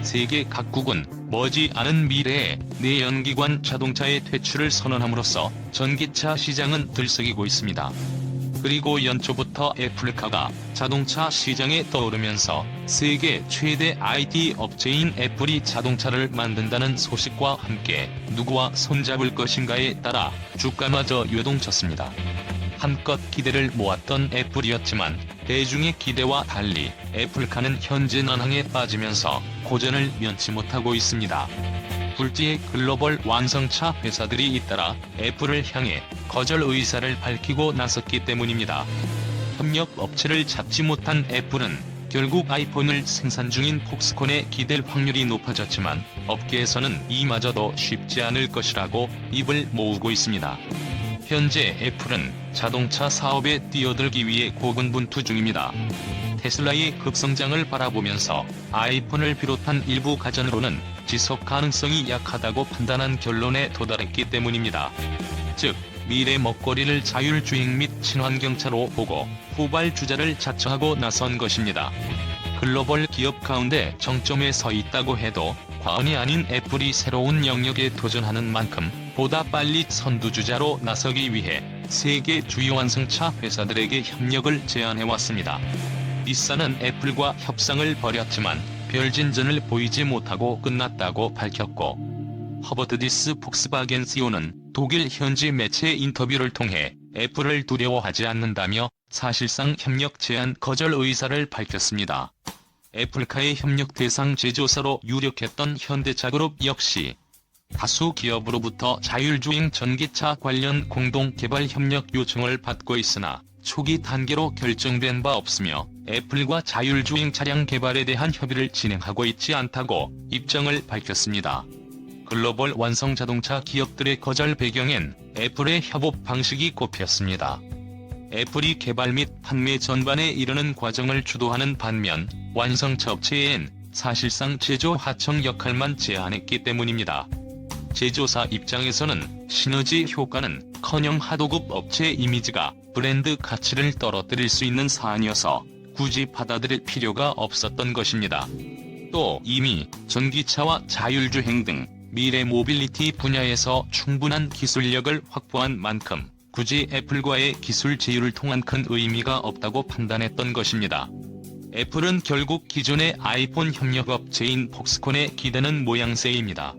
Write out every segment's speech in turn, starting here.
세계 각국은 머지않은 미래에 내연기관 자동차의 퇴출을 선언함으로써 전기차 시장은 들썩이고 있습니다. 그리고 연초부터 애플카가 자동차 시장에 떠오르면서 세계 최대 IT 업체인 애플이 자동차를 만든다는 소식과 함께 누구와 손잡을 것인가에 따라 주가마저 요동쳤습니다. 한껏 기대를 모았던 애플이었지만 대중의 기대와 달리 애플카는 현재 난항에 빠지면서 고전을 면치 못하고 있습니다. 굴지의 글로벌 완성차 회사들이 잇따라 애플을 향해 거절 의사를 밝히고 나섰기 때문입니다. 협력 업체를 잡지 못한 애플은 결국 아이폰을 생산 중인 폭스콘에 기댈 확률이 높아졌지만 업계에서는 이마저도 쉽지 않을 것이라고 입을 모으고 있습니다. 현재 애플은 자동차 사업에 뛰어들기 위해 고군분투 중입니다. 테슬라의 급성장을 바라보면서 아이폰을 비롯한 일부 가전으로는 지속 가능성이 약하다고 판단한 결론에 도달했기 때문입니다. 즉, 미래 먹거리를 자율주행 및 친환경차로 보고 후발주자를 자처하고 나선 것입니다. 글로벌 기업 가운데 정점에 서 있다고 해도 과언이 아닌 애플이 새로운 영역에 도전하는 만큼 보다 빨리 선두주자로 나서기 위해 세계 주요 완성차 회사들에게 협력을 제안해왔습니다. 닛산은 애플과 협상을 벌였지만 별 진전을 보이지 못하고 끝났다고 밝혔고, 허버트-디스 폭스바겐 CEO는 독일 현지 매체 인터뷰를 통해 애플을 두려워하지 않는다며 사실상 협력 제안 거절 의사를 밝혔습니다. 애플카의 협력 대상 제조사로 유력했던 현대차그룹 역시 다수 기업으로부터 자율주행 전기차 관련 공동 개발 협력 요청을 받고 있으나 초기 단계로 결정된 바 없으며 애플과 자율주행 차량 개발에 대한 협의를 진행하고 있지 않다고 입장을 밝혔습니다. 글로벌 완성 자동차 기업들의 거절 배경엔 애플의 협업 방식이 꼽혔습니다. 애플이 개발 및 판매 전반에 이르는 과정을 주도하는 반면 완성차 업체엔 사실상 제조 하청 역할만 제한했기 때문입니다. 제조사 입장에서는 시너지 효과는커녕 하도급 업체 이미지가 브랜드 가치를 떨어뜨릴 수 있는 사안이어서 굳이 받아들일 필요가 없었던 것입니다. 또 이미 전기차와 자율주행 등 미래 모빌리티 분야에서 충분한 기술력을 확보한 만큼 굳이 애플과의 기술 제휴를 통한 큰 의미가 없다고 판단했던 것입니다. 애플은 결국 기존의 아이폰 협력업체인 폭스콘에 기대는 모양새입니다.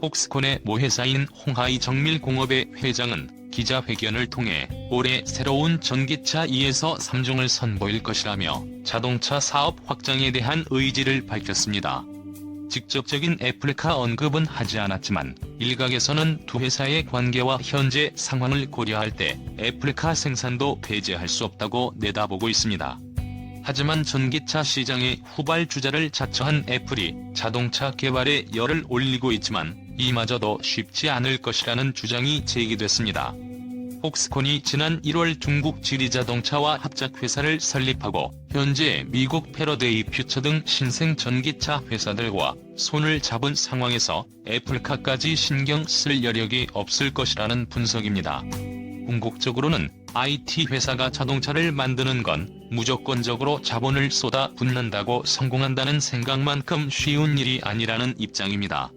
폭스콘의 모회사인 홍하이 정밀공업의 회장은 기자회견을 통해 올해 새로운 전기차 2에서 3종을 선보일 것이라며 자동차 사업 확장에 대한 의지를 밝혔습니다. 직접적인 애플카 언급은 하지 않았지만 일각에서는 두 회사의 관계와 현재 상황을 고려할 때 애플카 생산도 배제할 수 없다고 내다보고 있습니다. 하지만 전기차 시장의 후발주자를 자처한 애플이 자동차 개발에 열을 올리고 있지만 이마저도 쉽지 않을 것이라는 주장이 제기됐습니다. 폭스콘이 지난 1월 중국 지리자동차와 합작회사를 설립하고 현재 미국 패러데이 퓨처 등 신생 전기차 회사들과 손을 잡은 상황에서 애플카까지 신경 쓸 여력이 없을 것이라는 분석입니다. 궁극적으로는 IT 회사가 자동차를 만드는 건 무조건적으로 자본을 쏟아 붓는다고 성공한다는 생각만큼 쉬운 일이 아니라는 입장입니다.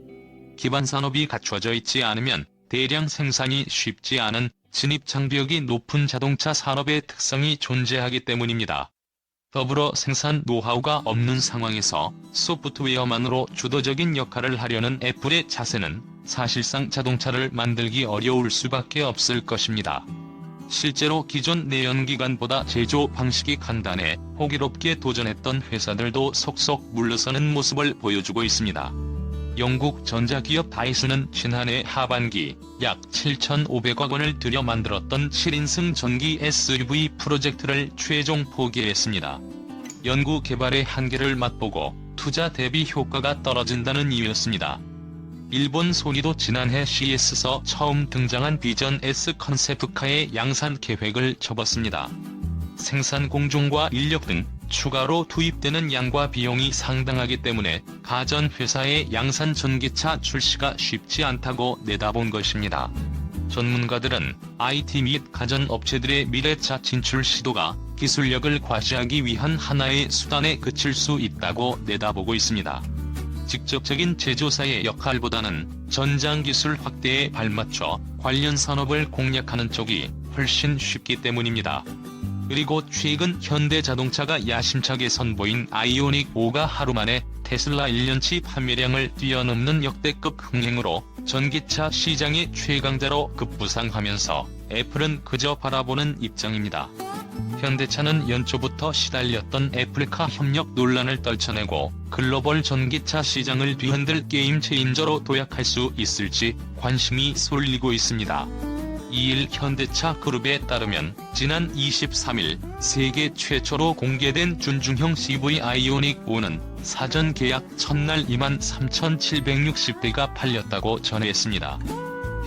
기반 산업이 갖춰져 있지 않으면 대량 생산이 쉽지 않은 진입 장벽이 높은 자동차 산업의 특성이 존재하기 때문입니다. 더불어 생산 노하우가 없는 상황에서 소프트웨어만으로 주도적인 역할을 하려는 애플의 자세는 사실상 자동차를 만들기 어려울 수밖에 없을 것입니다. 실제로 기존 내연기관보다 제조 방식이 간단해 호기롭게 도전했던 회사들도 속속 물러서는 모습을 보여주고 있습니다. 영국 전자기업 다이슨은 지난해 하반기 약 7,500억 원을 들여 만들었던 7인승 전기 SUV 프로젝트를 최종 포기했습니다. 연구 개발의 한계를 맛보고 투자 대비 효과가 떨어진다는 이유였습니다. 일본 소니도 지난해 CES에서 처음 등장한 비전 S 컨셉트카의 양산 계획을 접었습니다. 생산 공정과 인력 등 추가로 투입되는 양과 비용이 상당하기 때문에 가전회사의 양산 전기차 출시가 쉽지 않다고 내다본 것입니다. 전문가들은 IT 및 가전업체들의 미래차 진출 시도가 기술력을 과시하기 위한 하나의 수단에 그칠 수 있다고 내다보고 있습니다. 직접적인 제조사의 역할보다는 전장기술 확대에 발맞춰 관련 산업을 공략하는 쪽이 훨씬 쉽기 때문입니다. 그리고 최근 현대자동차가 야심차게 선보인 아이오닉 5가 하루 만에 테슬라 1년치 판매량을 뛰어넘는 역대급 흥행으로 전기차 시장의 최강자로 급부상하면서 애플은 그저 바라보는 입장입니다. 현대차는 연초부터 시달렸던 애플카 협력 논란을 떨쳐내고 글로벌 전기차 시장을 뒤흔들 게임 체인저로 도약할 수 있을지 관심이 쏠리고 있습니다. 2일 현대차 그룹에 따르면 지난 23일 세계 최초로 공개된 준중형 CV 아이오닉 5는 사전 계약 첫날 23,760대가 팔렸다고 전했습니다.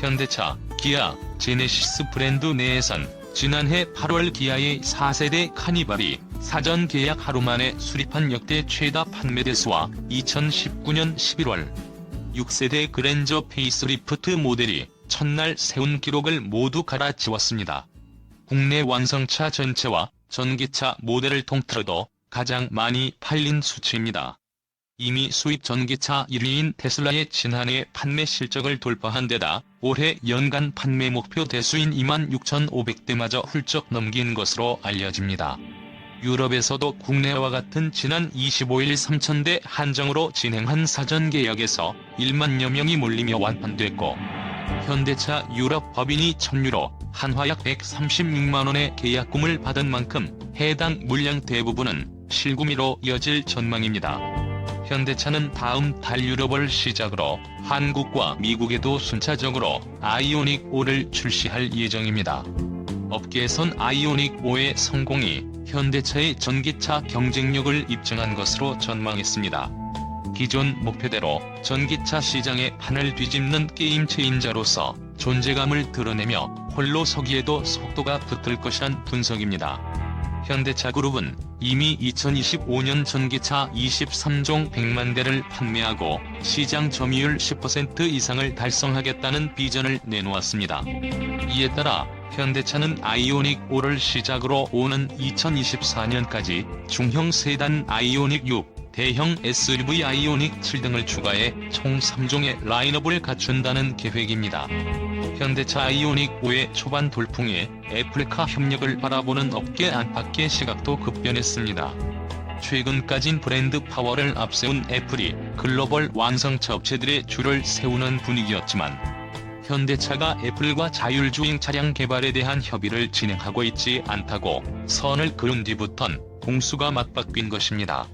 현대차, 기아, 제네시스 브랜드 내에선 지난해 8월 기아의 4세대 카니발이 사전 계약 하루 만에 수립한 역대 최다 판매 대수와 2019년 11월 6세대 그랜저 페이스리프트 모델이 첫날 세운 기록을 모두 갈아치웠습니다. 국내 완성차 전체와 전기차 모델을 통틀어도 가장 많이 팔린 수치입니다. 이미 수입 전기차 1위인 테슬라의 지난해 판매 실적을 돌파한 데다 올해 연간 판매 목표 대수인 26,500대마저 훌쩍 넘긴 것으로 알려집니다. 유럽에서도 국내와 같은 지난 25일 3,000대 한정으로 진행한 사전 계약에서 1만여 명이 몰리며 완판됐고 현대차 유럽 법인이 1,000유로, 한화약 136만원의 계약금을 받은 만큼 해당 물량 대부분은 실구미로 이어질 전망입니다. 현대차는 다음 달 유럽을 시작으로 한국과 미국에도 순차적으로 아이오닉 5를 출시할 예정입니다. 업계에선 아이오닉 5의 성공이 현대차의 전기차 경쟁력을 입증한 것으로 전망했습니다. 기존 목표대로 전기차 시장의 판을 뒤집는 게임 체인저로서 존재감을 드러내며 홀로 서기에도 속도가 붙을 것이란 분석입니다. 현대차 그룹은 이미 2025년 전기차 23종 100만 대를 판매하고 시장 점유율 10% 이상을 달성하겠다는 비전을 내놓았습니다. 이에 따라 현대차는 아이오닉 5를 시작으로 오는 2024년까지 중형 세단 아이오닉 6, 대형 SUV 아이오닉 7 등을 추가해 총 3종의 라인업을 갖춘다는 계획입니다. 현대차 아이오닉 5의 초반 돌풍에 애플카 협력을 바라보는 업계 안팎의 시각도 급변했습니다. 최근까진 브랜드 파워를 앞세운 애플이 글로벌 완성차 업체들의 줄을 세우는 분위기였지만 현대차가 애플과 자율주행 차량 개발에 대한 협의를 진행하고 있지 않다고 선을 그은 뒤부턴 공수가 맞바뀐 것입니다.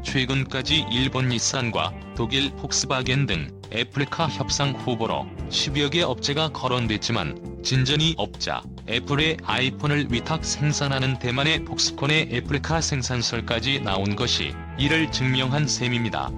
최근까지 일본 닛산과 독일 폭스바겐 등 애플카 협상 후보로 10여 개 업체가 거론됐지만 진전이 없자 애플의 아이폰을 위탁 생산하는 대만의 폭스콘의 애플카 생산설까지 나온 것이 이를 증명한 셈입니다.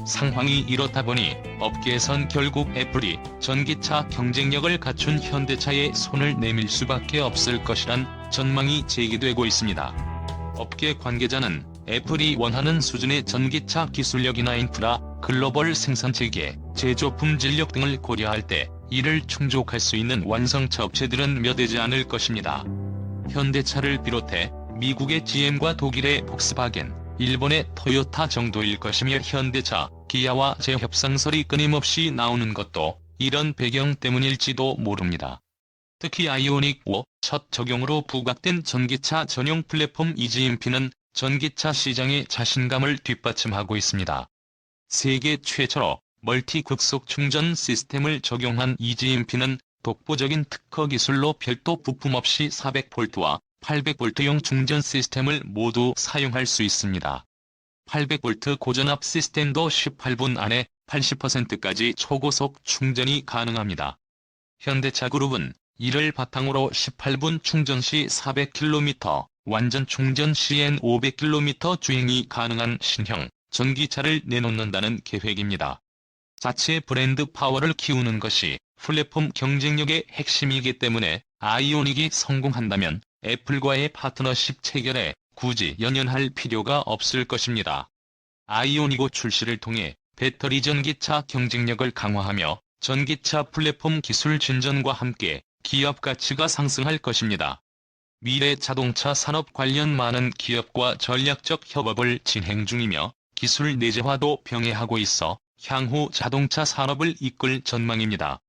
상황이 이렇다 보니 업계에선 결국 애플이 전기차 경쟁력을 갖춘 현대차에 손을 내밀 수밖에 없을 것이란 전망이 제기되고 있습니다. 업계 관계자는 애플이 원하는 수준의 전기차 기술력이나 인프라, 글로벌 생산체계, 제조 품질력 등을 고려할 때 이를 충족할 수 있는 완성차 업체들은 몇 되지 않을 것입니다. 현대차를 비롯해 미국의 GM과 독일의 폭스바겐, 일본의 토요타 정도일 것이며 현대차, 기아와 재협상설이 끊임없이 나오는 것도 이런 배경 때문일지도 모릅니다. 특히 아이오닉 5 첫 적용으로 부각된 전기차 전용 플랫폼 EGMP는 전기차 시장의 자신감을 뒷받침하고 있습니다. 세계 최초로 멀티 극속 충전 시스템을 적용한 EGMP는 독보적인 특허 기술로 별도 부품 없이 400V와 800V용 충전 시스템을 모두 사용할 수 있습니다. 800V 고전압 시스템도 18분 안에 80%까지 초고속 충전이 가능합니다. 현대차 그룹은 이를 바탕으로 18분 충전 시 400km, 완전 충전 시엔 500km 주행이 가능한 신형 전기차를 내놓는다는 계획입니다. 자체 브랜드 파워를 키우는 것이 플랫폼 경쟁력의 핵심이기 때문에 아이오닉이 성공한다면 애플과의 파트너십 체결에 굳이 연연할 필요가 없을 것입니다. 아이오닉 5 출시를 통해 배터리 전기차 경쟁력을 강화하며 전기차 플랫폼 기술 진전과 함께 기업 가치가 상승할 것입니다. 미래 자동차 산업 관련 많은 기업과 전략적 협업을 진행 중이며 기술 내재화도 병행하고 있어 향후 자동차 산업을 이끌 전망입니다.